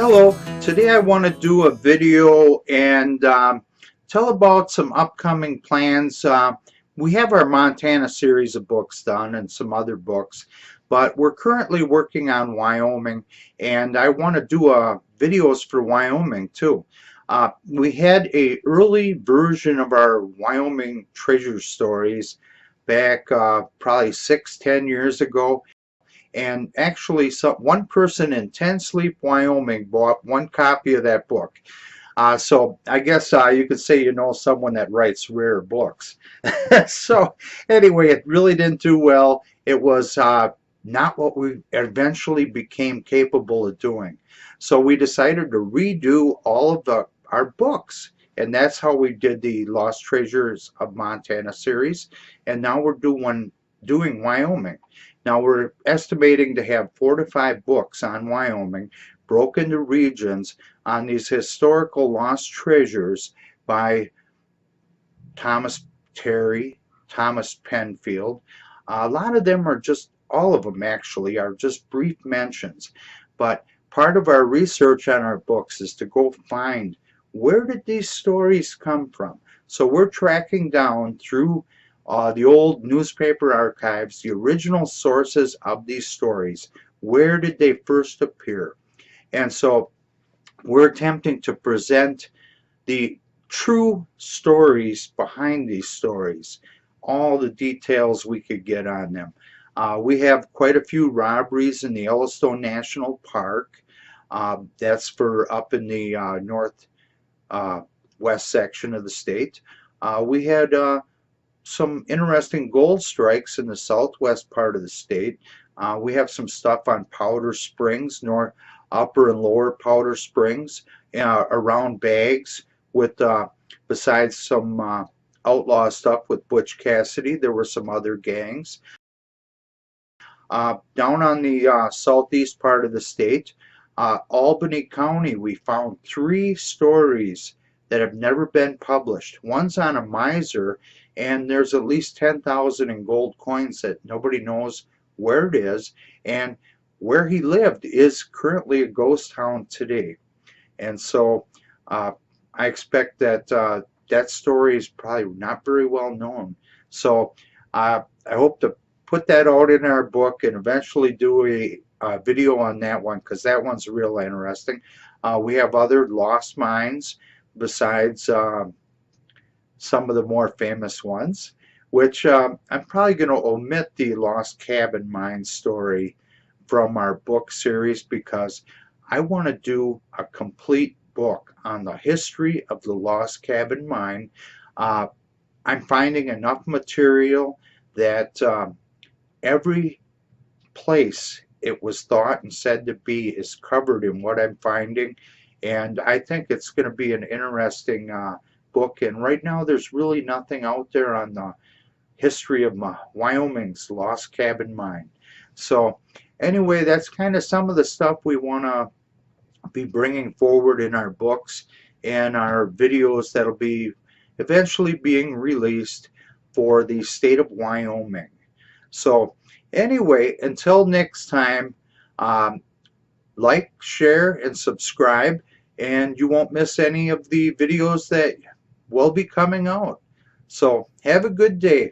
Hello, today I want to do a video and tell about some upcoming plans. We have our Montana series of books done and some other books, but we're currently working on Wyoming, and I want to do videos for Wyoming too. We had a early version of our Wyoming treasure stories back probably 6-10 years ago. And actually, one person in 10 Sleep, Wyoming bought one copy of that book. So I guess you could say you know someone that writes rare books. So anyway, it really didn't do well. It was not what we eventually became capable of doing. So we decided to redo all of our books. And that's how we did the Lost Treasures of Montana series. And now we're doing Wyoming. Now we're estimating to have 4 to 5 books on Wyoming, broken into regions on these historical lost treasures by Thomas Terry, Thomas Penfield. A lot of them are just, all of them actually, are just brief mentions. But part of our research on our books is to go find where did these stories come from. So we're tracking down through the old newspaper archives, the original sources of these stories. Where did they first appear? And so we're attempting to present the true stories behind these stories, all the details we could get on them. We have quite a few robberies in the Yellowstone National Park. That's for up in the west section of the state. We had some interesting gold strikes in the southwest part of the state. We have some stuff on Powder Springs, upper and lower Powder Springs, around Bags, with besides some outlaw stuff with Butch Cassidy. There were some other gangs. Down on the southeast part of the state, Albany County, we found 3 stories that have never been published. One's on a miser, and there's at least 10,000 in gold coins that nobody knows where it is, and where he lived is currently a ghost town today. And so I expect that that story is probably not very well known. So I hope to put that out in our book and eventually do a video on that one, because that one's real interesting. We have other lost mines besides some of the more famous ones, which I'm probably going to omit the Lost Cabin Mine story from our book series, because I want to do a complete book on the history of the Lost Cabin Mine. I'm finding enough material that every place it was thought and said to be is covered in what I'm finding, and I think it's going to be an interesting book. And right now there's really nothing out there on the history of Wyoming's Lost Cabin Mine. So anyway, that's kind of some of the stuff we want to be bringing forward in our books and our videos that'll be eventually being released for the state of Wyoming. So anyway, until next time, like, share, and subscribe, and you won't miss any of the videos that will be coming out. So have a good day.